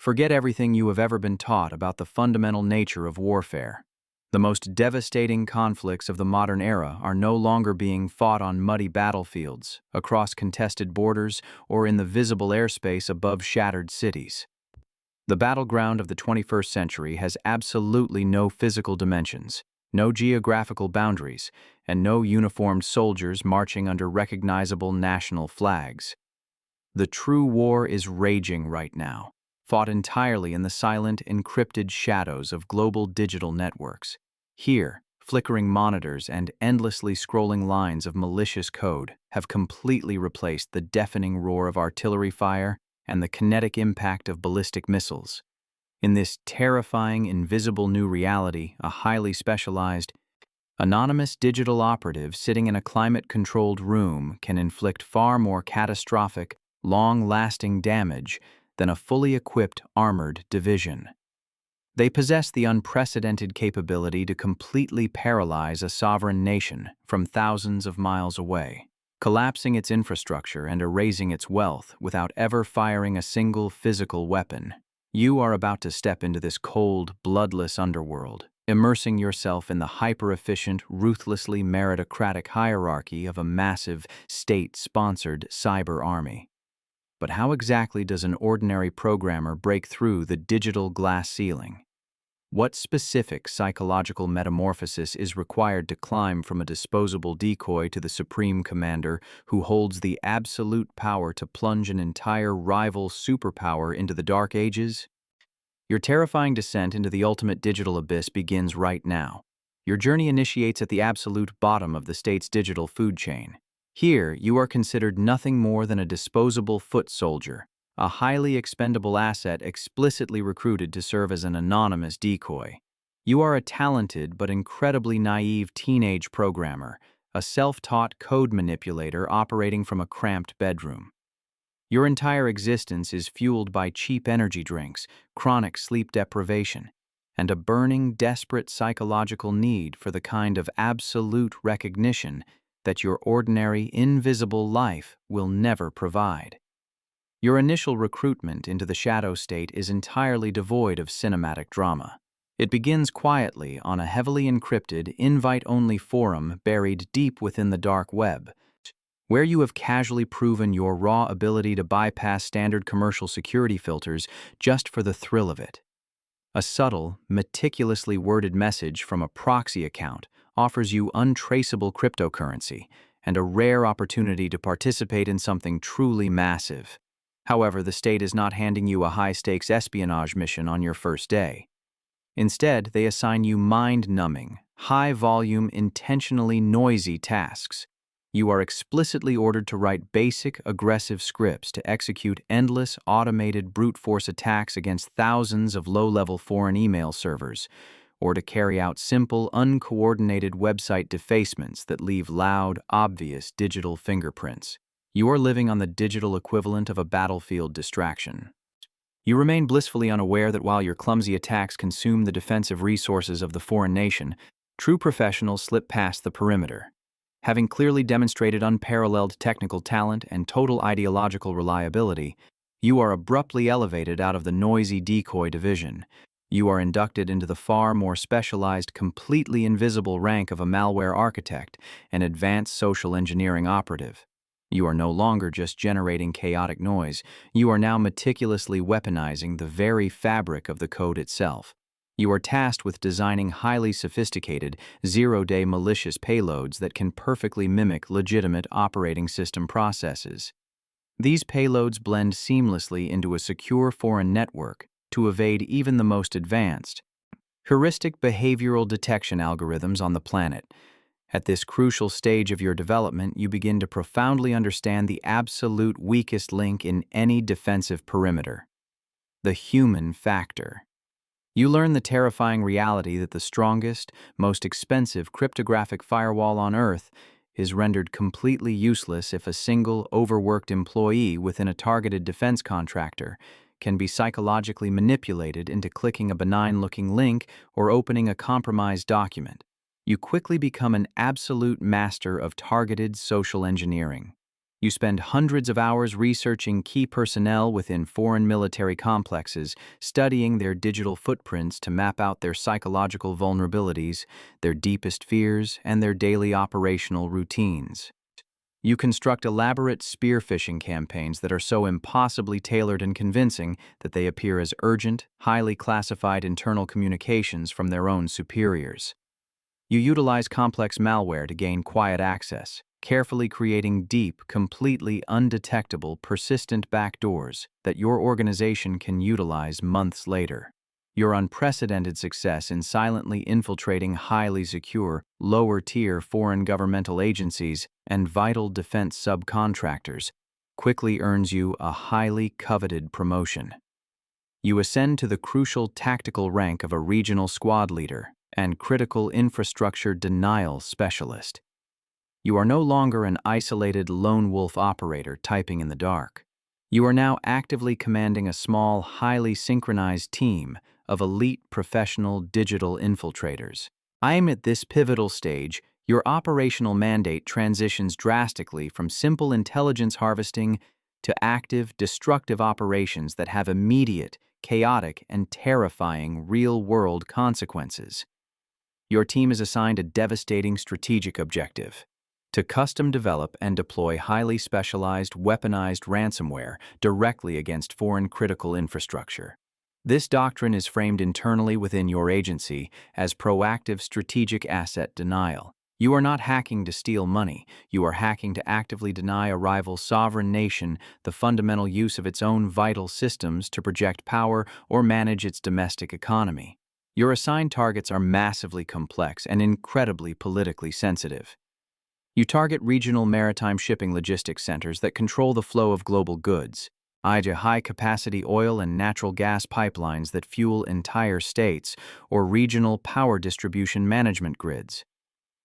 Forget everything you have ever been taught about the fundamental nature of warfare. The most devastating conflicts of the modern era are no longer being fought on muddy battlefields, across contested borders, or in the visible airspace above shattered cities. The battleground of the 21st century has absolutely no physical dimensions, no geographical boundaries, and no uniformed soldiers marching under recognizable national flags. The true war is raging right now, fought entirely in the silent, encrypted shadows of global digital networks. Here, flickering monitors and endlessly scrolling lines of malicious code have completely replaced the deafening roar of artillery fire and the kinetic impact of ballistic missiles. In this terrifying, invisible new reality, a highly specialized, anonymous digital operative sitting in a climate-controlled room can inflict far more catastrophic, long-lasting damage than a fully equipped armored division. They possess the unprecedented capability to completely paralyze a sovereign nation from thousands of miles away, collapsing its infrastructure and erasing its wealth without ever firing a single physical weapon. You are about to step into this cold, bloodless underworld, immersing yourself in the hyper-efficient, ruthlessly meritocratic hierarchy of a massive, state-sponsored cyber army. But how exactly does an ordinary programmer break through the digital glass ceiling? What specific psychological metamorphosis is required to climb from a disposable decoy to the supreme commander who holds the absolute power to plunge an entire rival superpower into the dark ages? Your terrifying descent into the ultimate digital abyss begins right now. Your journey initiates at the absolute bottom of the state's digital food chain. Here, you are considered nothing more than a disposable foot soldier, a highly expendable asset explicitly recruited to serve as an anonymous decoy. You are a talented but incredibly naive teenage programmer, a self-taught code manipulator operating from a cramped bedroom. Your entire existence is fueled by cheap energy drinks, chronic sleep deprivation, and a burning, desperate psychological need for the kind of absolute recognition that your ordinary, invisible life will never provide. Your initial recruitment into the shadow state is entirely devoid of cinematic drama. It begins quietly on a heavily encrypted, invite-only forum buried deep within the dark web, where you have casually proven your raw ability to bypass standard commercial security filters just for the thrill of it. A subtle, meticulously worded message from a proxy account offers you untraceable cryptocurrency and a rare opportunity to participate in something truly massive. However, the state is not handing you a high-stakes espionage mission on your first day. Instead, they assign you mind-numbing, high-volume, intentionally noisy tasks. You are explicitly ordered to write basic, aggressive scripts to execute endless, automated brute force attacks against thousands of low-level foreign email servers, or to carry out simple, uncoordinated website defacements that leave loud, obvious digital fingerprints. You are living on the digital equivalent of a battlefield distraction. You remain blissfully unaware that while your clumsy attacks consume the defensive resources of the foreign nation, true professionals slip past the perimeter. Having clearly demonstrated unparalleled technical talent and total ideological reliability, you are abruptly elevated out of the noisy decoy division. You are inducted into the far more specialized, completely invisible rank of a malware architect, an advanced social engineering operative. You are no longer just generating chaotic noise, you are now meticulously weaponizing the very fabric of the code itself. You are tasked with designing highly sophisticated, zero-day malicious payloads that can perfectly mimic legitimate operating system processes. These payloads blend seamlessly into a secure foreign network to evade even the most advanced, heuristic behavioral detection algorithms on the planet. At this crucial stage of your development, you begin to profoundly understand the absolute weakest link in any defensive perimeter: the human factor. You learn the terrifying reality that the strongest, most expensive cryptographic firewall on Earth is rendered completely useless if a single, overworked employee within a targeted defense contractor can be psychologically manipulated into clicking a benign-looking link or opening a compromised document. You quickly become an absolute master of targeted social engineering. You spend hundreds of hours researching key personnel within foreign military complexes, studying their digital footprints to map out their psychological vulnerabilities, their deepest fears, and their daily operational routines. You construct elaborate spear phishing campaigns that are so impossibly tailored and convincing that they appear as urgent, highly classified internal communications from their own superiors. You utilize complex malware to gain quiet access, carefully creating deep, completely undetectable, persistent backdoors that your organization can utilize months later. Your unprecedented success in silently infiltrating highly secure, lower-tier foreign governmental agencies and vital defense subcontractors quickly earns you a highly coveted promotion. You ascend to the crucial tactical rank of a regional squad leader and critical infrastructure denial specialist. You are no longer an isolated lone wolf operator typing in the dark. You are now actively commanding a small, highly synchronized team of elite professional digital infiltrators. I am at this pivotal stage. Your operational mandate transitions drastically from simple intelligence harvesting to active, destructive operations that have immediate, chaotic, and terrifying real-world consequences. Your team is assigned a devastating strategic objective: to custom develop and deploy highly specialized, weaponized ransomware directly against foreign critical infrastructure. This doctrine is framed internally within your agency as proactive strategic asset denial. You are not hacking to steal money. You are hacking to actively deny a rival sovereign nation the fundamental use of its own vital systems to project power or manage its domestic economy. Your assigned targets are massively complex and incredibly politically sensitive. You target regional maritime shipping logistics centers that control the flow of global goods, i.e. high-capacity oil and natural gas pipelines that fuel entire states, or regional power distribution management grids.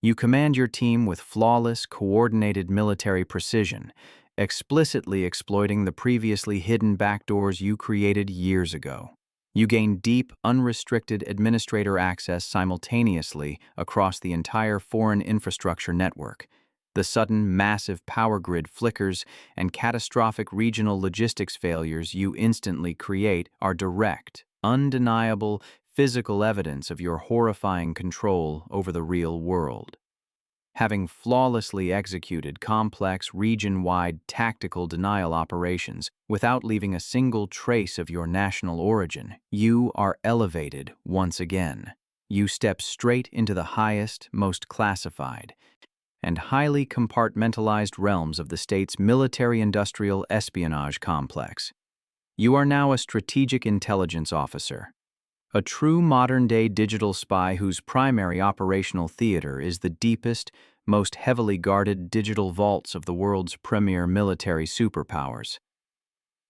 You command your team with flawless, coordinated military precision, explicitly exploiting the previously hidden backdoors you created years ago. You gain deep, unrestricted administrator access simultaneously across the entire foreign infrastructure network. The sudden, massive power grid flickers and catastrophic regional logistics failures you instantly create are direct, undeniable, physical evidence of your horrifying control over the real world. Having flawlessly executed complex, region-wide tactical denial operations without leaving a single trace of your national origin, you are elevated once again. You step straight into the highest, most classified, and highly compartmentalized realms of the state's military-industrial espionage complex. You are now a strategic intelligence officer, a true modern-day digital spy whose primary operational theater is the deepest, most heavily guarded digital vaults of the world's premier military superpowers.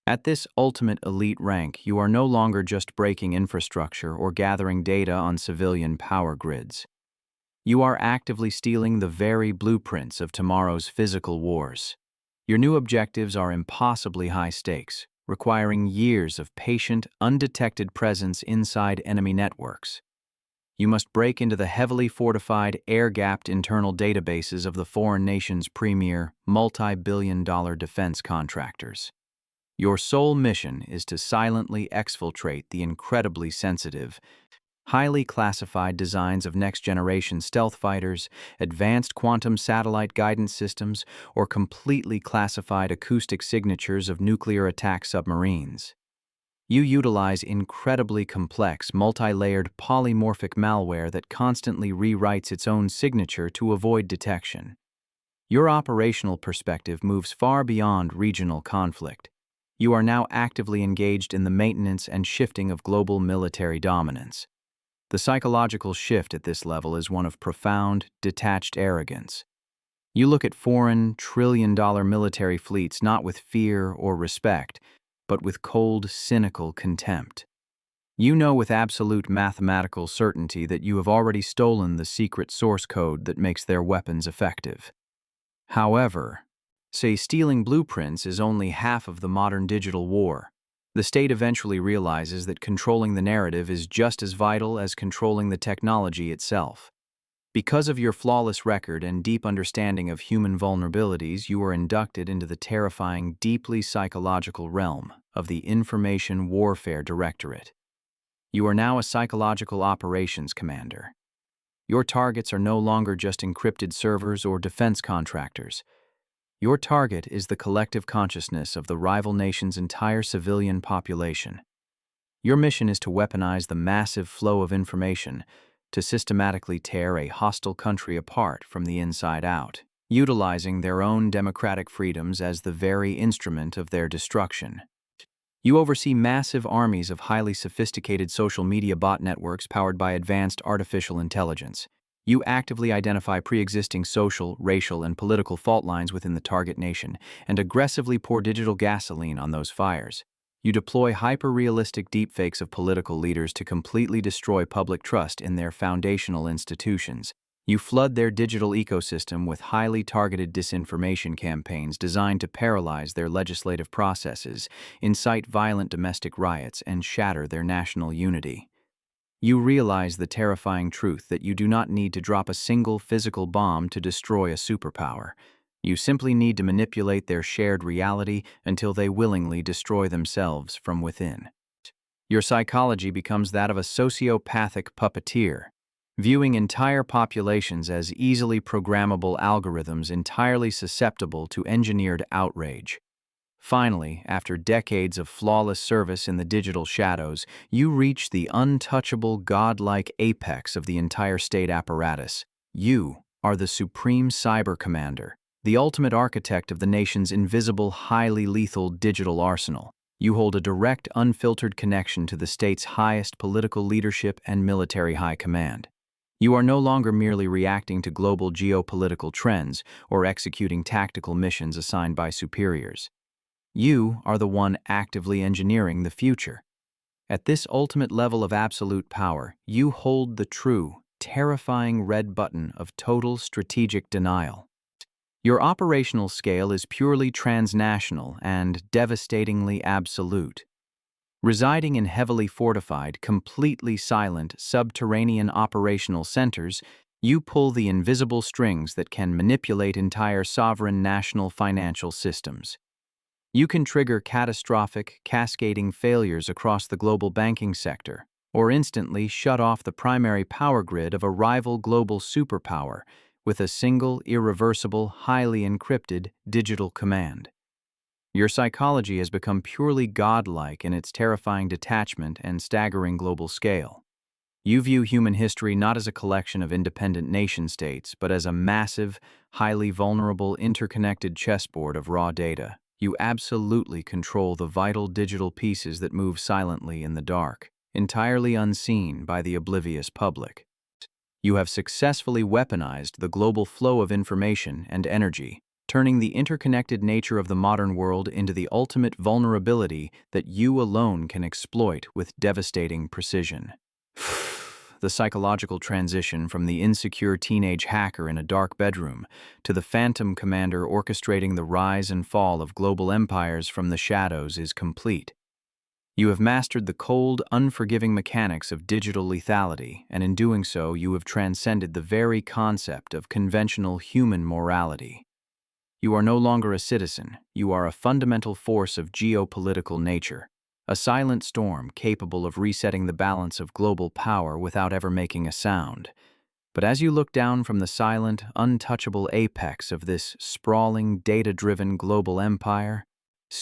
At this ultimate elite rank, you are no longer just breaking infrastructure or gathering data on civilian power grids. You are actively stealing the very blueprints of tomorrow's physical wars. Your new objectives are impossibly high stakes, requiring years of patient, undetected presence inside enemy networks. You must break into the heavily fortified, air-gapped internal databases of the foreign nation's premier, multi-billion-dollar defense contractors. Your sole mission is to silently exfiltrate the incredibly sensitive, highly classified designs of next-generation stealth fighters, advanced quantum satellite guidance systems, or completely classified acoustic signatures of nuclear attack submarines. You utilize incredibly complex, multi-layered polymorphic malware that constantly rewrites its own signature to avoid detection. Your operational perspective moves far beyond regional conflict. You are now actively engaged in the maintenance and shifting of global military dominance. The psychological shift at this level is one of profound, detached arrogance. You look at foreign, trillion-dollar military fleets not with fear or respect, but with cold, cynical contempt. You know with absolute mathematical certainty that you have already stolen the secret source code that makes their weapons effective. However, stealing blueprints is only half of the modern digital war. The state eventually realizes that controlling the narrative is just as vital as controlling the technology itself. Because of your flawless record and deep understanding of human vulnerabilities, you are inducted into the terrifying, deeply psychological realm of the Information Warfare Directorate. You are now a psychological operations commander. Your targets are no longer just encrypted servers or defense contractors. Your target is the collective consciousness of the rival nation's entire civilian population. Your mission is to weaponize the massive flow of information to systematically tear a hostile country apart from the inside out, utilizing their own democratic freedoms as the very instrument of their destruction. You oversee massive armies of highly sophisticated social media bot networks powered by advanced artificial intelligence. You actively identify pre-existing social, racial, and political fault lines within the target nation and aggressively pour digital gasoline on those fires. You deploy hyper-realistic deepfakes of political leaders to completely destroy public trust in their foundational institutions. You flood their digital ecosystem with highly targeted disinformation campaigns designed to paralyze their legislative processes, incite violent domestic riots, and shatter their national unity. You realize the terrifying truth that you do not need to drop a single physical bomb to destroy a superpower. You simply need to manipulate their shared reality until they willingly destroy themselves from within. Your psychology becomes that of a sociopathic puppeteer, viewing entire populations as easily programmable algorithms entirely susceptible to engineered outrage. Finally, after decades of flawless service in the digital shadows, you reach the untouchable, godlike apex of the entire state apparatus. You are the supreme cyber commander, the ultimate architect of the nation's invisible, highly lethal digital arsenal. You hold a direct, unfiltered connection to the state's highest political leadership and military high command. You are no longer merely reacting to global geopolitical trends or executing tactical missions assigned by superiors. You are the one actively engineering the future. At this ultimate level of absolute power, you hold the true, terrifying red button of total strategic denial. Your operational scale is purely transnational and devastatingly absolute. Residing in heavily fortified, completely silent, subterranean operational centers, you pull the invisible strings that can manipulate entire sovereign national financial systems. You can trigger catastrophic, cascading failures across the global banking sector, or instantly shut off the primary power grid of a rival global superpower with a single, irreversible, highly encrypted digital command. Your psychology has become purely godlike in its terrifying detachment and staggering global scale. You view human history not as a collection of independent nation-states, but as a massive, highly vulnerable, interconnected chessboard of raw data. You absolutely control the vital digital pieces that move silently in the dark, entirely unseen by the oblivious public. You have successfully weaponized the global flow of information and energy, turning the interconnected nature of the modern world into the ultimate vulnerability that you alone can exploit with devastating precision. The psychological transition from the insecure teenage hacker in a dark bedroom to the phantom commander orchestrating the rise and fall of global empires from the shadows is complete. You have mastered the cold, unforgiving mechanics of digital lethality, and in doing so, you have transcended the very concept of conventional human morality. You are no longer a citizen, you are a fundamental force of geopolitical nature, a silent storm capable of resetting the balance of global power without ever making a sound. But as you look down from the silent, untouchable apex of this sprawling, data-driven global empire,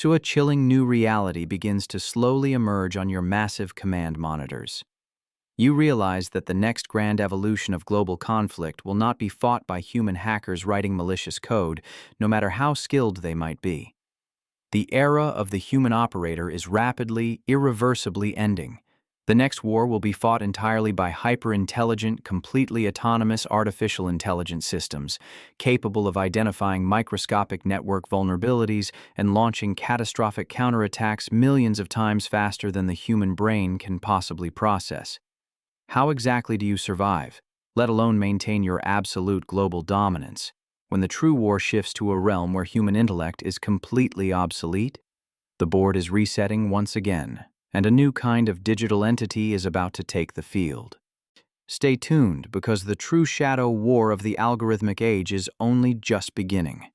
a chilling new reality begins to slowly emerge on your massive command monitors. You realize that the next grand evolution of global conflict will not be fought by human hackers writing malicious code, no matter how skilled they might be. The era of the human operator is rapidly, irreversibly ending. The next war will be fought entirely by hyper-intelligent, completely autonomous artificial intelligence systems, capable of identifying microscopic network vulnerabilities and launching catastrophic counterattacks millions of times faster than the human brain can possibly process. How exactly do you survive, let alone maintain your absolute global dominance, when the true war shifts to a realm where human intellect is completely obsolete? The board is resetting once again, and a new kind of digital entity is about to take the field. Stay tuned because the true shadow war of the algorithmic age is only just beginning.